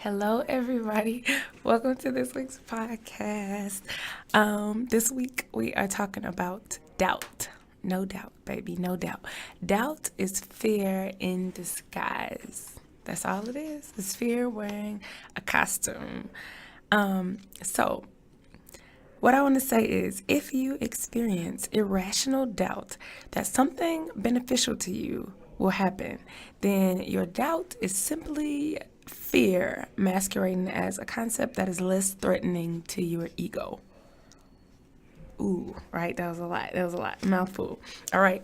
Hello, everybody. Welcome to this week's podcast. This week we are talking about doubt. No doubt, baby, no doubt. Doubt is fear in disguise. That's all it is. It's fear wearing a costume. So, what I want to say is if you experience irrational doubt that something beneficial to you will happen, then your doubt is simply fear masquerading as a concept that is less threatening to your ego. Ooh, right? That was a lot. That was a lot. Mouthful. All right.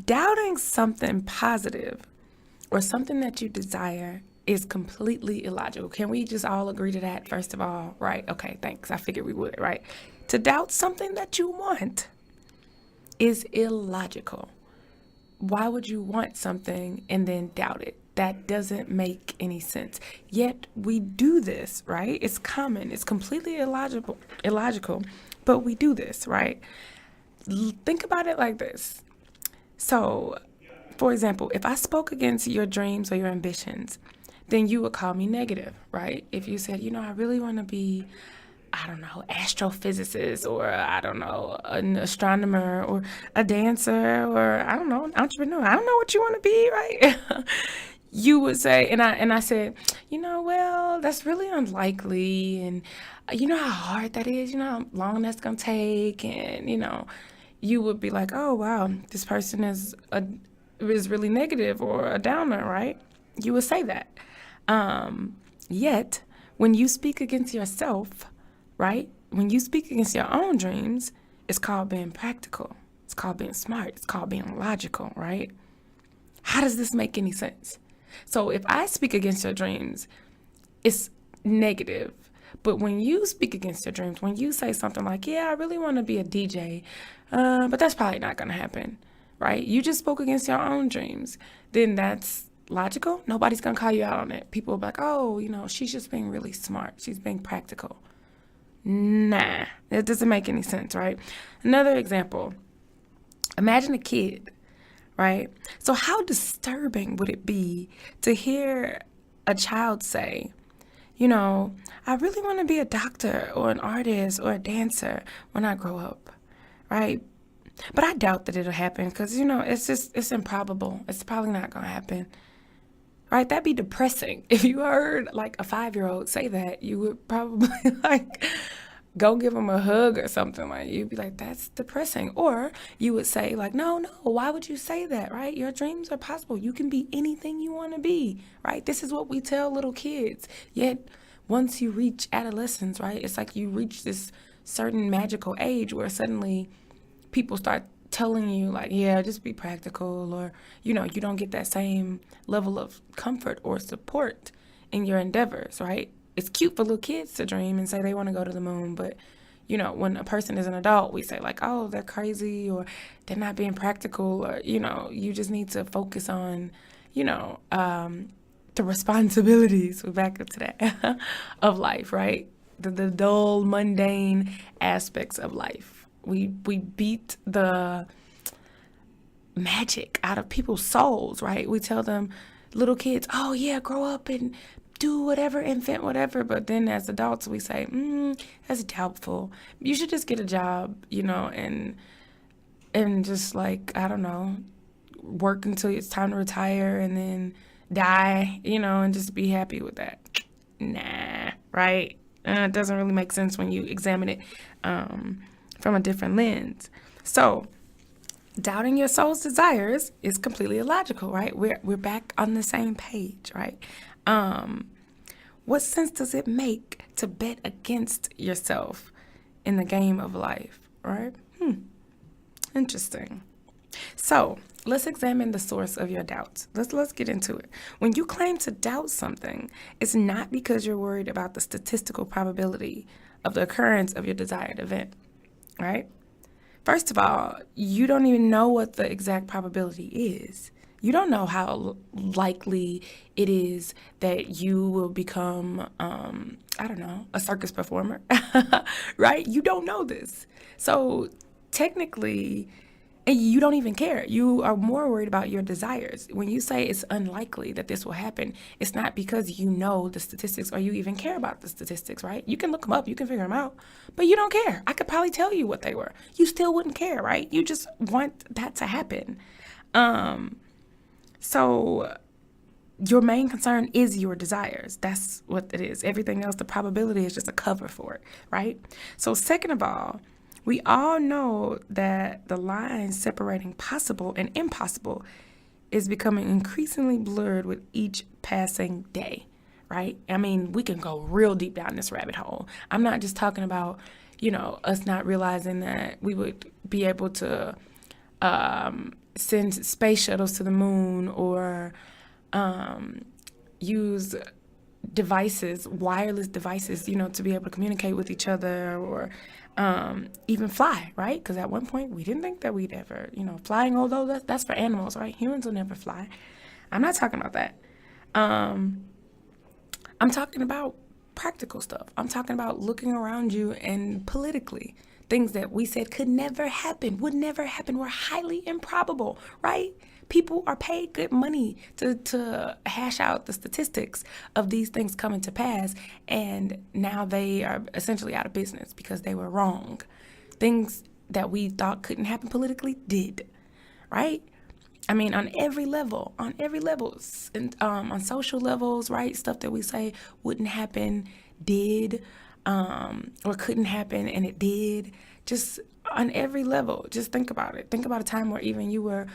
Doubting something positive or something that you desire is completely illogical. Can we just all agree to that, first of all? Right? Okay, thanks. I figured we would, right? To doubt something that you want is illogical. Why would you want something and then doubt it? That doesn't make any sense. Yet we do this, right? It's common. It's completely illogical, but we do this, right? Think about it like this. So, for example, if I spoke against your dreams or your ambitions, then you would call me negative, right? If you said, I really want to be, I don't know, astrophysicist or I don't know, an astronomer or a dancer or I don't know, an entrepreneur. I don't know what you want to be, right? You would say, and I said, well, that's really unlikely, and you know how hard that is, how long that's gonna take, and you would be like, oh wow, this person is really negative or a downer, right? You would say that. Yet, when you speak against yourself, right? When you speak against your own dreams, it's called being practical. It's called being smart. It's called being logical, right? How does this make any sense? So if I speak against your dreams, it's negative. But when you speak against your dreams, when you say something like, yeah, I really want to be a DJ, but that's probably not going to happen, right? You just spoke against your own dreams. Then that's logical. Nobody's going to call you out on it. People will be like, oh, she's just being really smart. She's being practical. Nah, it doesn't make any sense, right? Another example. Imagine a kid, right? So how disturbing would it be to hear a child say, I really want to be a doctor or an artist or a dancer when I grow up, right? But I doubt that it'll happen because, it's improbable. It's probably not going to happen, right? That'd be depressing. If you heard like a 5-year-old say that, you would probably like go give them a hug or something. Like you'd be like, that's depressing. Or you would say like, no, why would you say that, right? Your dreams are possible. You can be anything you want to be, right? This is what we tell little kids. Yet once you reach adolescence, right, it's like you reach this certain magical age where suddenly people start telling you like, yeah, just be practical, or, you don't get that same level of comfort or support in your endeavors, right? It's cute for little kids to dream and say they want to go to the moon, but when a person is an adult, we say like, oh, they're crazy or they're not being practical, or you just need to focus on the responsibilities. We're back up to that of life, right? The dull, mundane aspects of life. We beat the magic out of people's souls, right? We tell them, little kids, oh yeah, grow up and do whatever, invent whatever. But then as adults, we say, that's doubtful. You should just get a job, and just like, I don't know, work until it's time to retire and then die, and just be happy with that. Nah, right? It doesn't really make sense when you examine it from a different lens. So, doubting your soul's desires is completely illogical, right? We're back on the same page, right? What sense does it make to bet against yourself in the game of life, right? Interesting. So let's examine the source of your doubts. Let's get into it. When you claim to doubt something, it's not because you're worried about the statistical probability of the occurrence of your desired event, right? First of all, you don't even know what the exact probability is. You don't know how likely it is that you will become, I don't know, a circus performer, right? You don't know this. So technically, And you don't even care. You are more worried about your desires. When you say it's unlikely that this will happen, it's not because you know the statistics or you even care about the statistics, right? You can look them up, you can figure them out, but you don't care. I could probably tell you what they were. You still wouldn't care, right? You just want that to happen. So your main concern is your desires. That's what it is. Everything else, the probability is just a cover for it, right? So second of all, we all know that the line separating possible and impossible is becoming increasingly blurred with each passing day, right? I mean, we can go real deep down this rabbit hole. I'm not just talking about, us not realizing that we would be able to send space shuttles to the moon or use devices, wireless devices, to be able to communicate with each other or even fly, right? Because at one point we didn't think that we'd ever, flying, although that's for animals, right? Humans will never fly. I'm not talking about that. I'm talking about practical stuff. I'm talking about looking around you and politically. Things that we said could never happen, would never happen, were highly improbable, right? People are paid good money to hash out the statistics of these things coming to pass, and now they are essentially out of business because they were wrong. Things that we thought couldn't happen politically did, right? I mean, on every level, and on social levels, right? Stuff that we say wouldn't happen did, or couldn't happen, and it did. Just on every level, just think about it. Think about a time where even you were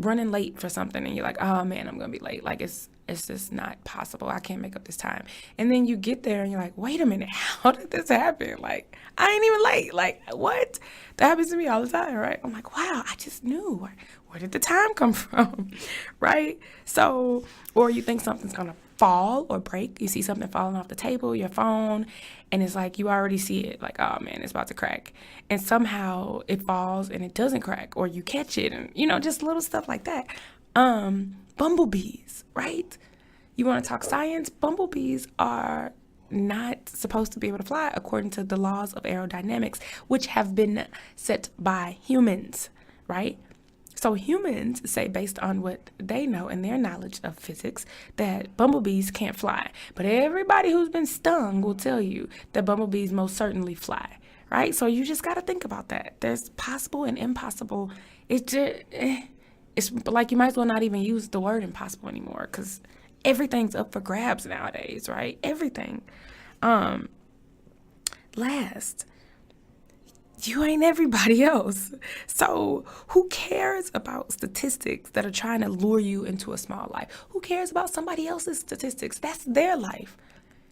running late for something and you're like, oh man, I'm gonna be late. Like it's just not possible. I can't make up this time. And then you get there and you're like, wait a minute, how did this happen? Like I ain't even late. Like what? That happens to me all the time, right? I'm like, wow, I just knew. Where did the time come from? Right? So, or you think something's gonna fall or break. You see something falling off the table, your phone, and it's like you already see it. Like, oh man, it's about to crack. And somehow it falls and it doesn't crack, or you catch it, and just little stuff like that. Bumblebees, right? You want to talk science? Bumblebees are not supposed to be able to fly according to the laws of aerodynamics, which have been set by humans, right? So humans say, based on what they know and their knowledge of physics, that bumblebees can't fly. But everybody who's been stung will tell you that bumblebees most certainly fly, right? So you just got to think about that. There's possible and impossible. It's like you might as well not even use the word impossible anymore, because everything's up for grabs nowadays, right? Everything. Last, you ain't everybody else. So who cares about statistics that are trying to lure you into a small life? Who cares about somebody else's statistics? That's their life.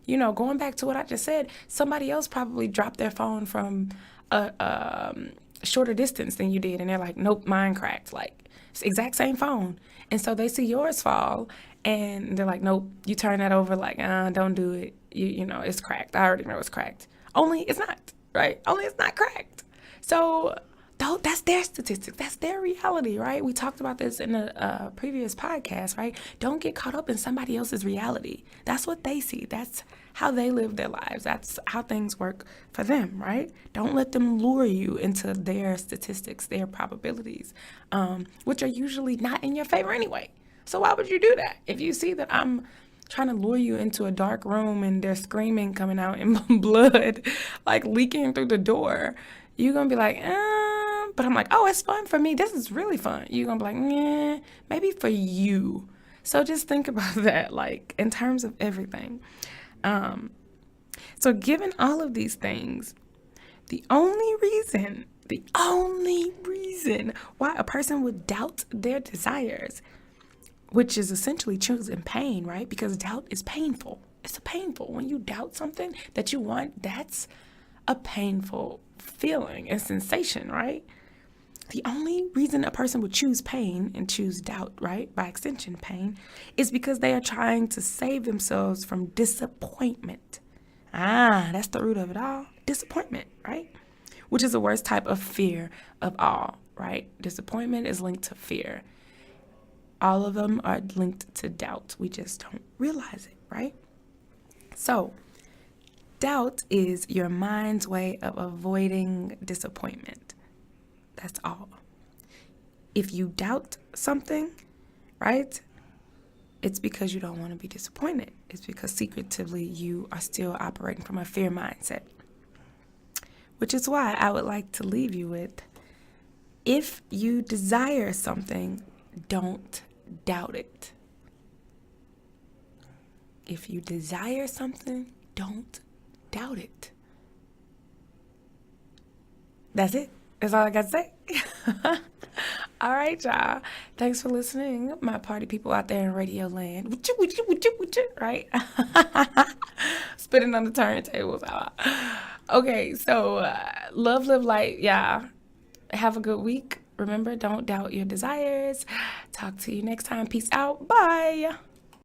Going back to what I just said, somebody else probably dropped their phone from a shorter distance than you did, and they're like, nope, mine cracked. Like, it's the exact same phone. And so they see yours fall, and they're like, nope, you turn that over, like, don't do it. It's cracked. I already know it's cracked. Only it's not, right? Only it's not cracked. So that's their statistics. That's their reality, right? We talked about this in a previous podcast, right? Don't get caught up in somebody else's reality. That's what they see. That's how they live their lives. That's how things work for them, right? Don't let them lure you into their statistics, their probabilities, which are usually not in your favor anyway. So why would you do that? If you see that I'm trying to lure you into a dark room and they're screaming coming out in blood, like leaking through the door, you're going to be like, but I'm like, oh, it's fun for me. This is really fun. You're going to be like, nah, maybe for you. So just think about that, like in terms of everything. So given all of these things, the only reason why a person would doubt their desires, which is essentially choosing pain, right? Because doubt is painful. It's painful. When you doubt something that you want, that's a painful feeling and sensation, right? The only reason a person would choose pain and choose doubt, right, by extension pain, is because they are trying to save themselves from disappointment. That's the root of it all. Disappointment, right? Which is the worst type of fear of all, right? Disappointment is linked to fear. All of them are linked to doubt. We just don't realize it, right? So, doubt is your mind's way of avoiding disappointment. That's all. if you doubt something, right, it's because you don't want to be disappointed. It's because secretively you are still operating from a fear mindset. Which is why I would like to leave you with, if you desire something, don't doubt it. If you desire something, don't doubt it. That's it. That's all I got to say. All right, y'all. Thanks for listening, my party people out there in radio land. Right? Spitting on the turntables. Okay, so love, live light. Yeah. Have a good week. Remember, don't doubt your desires. Talk to you next time. Peace out. Bye.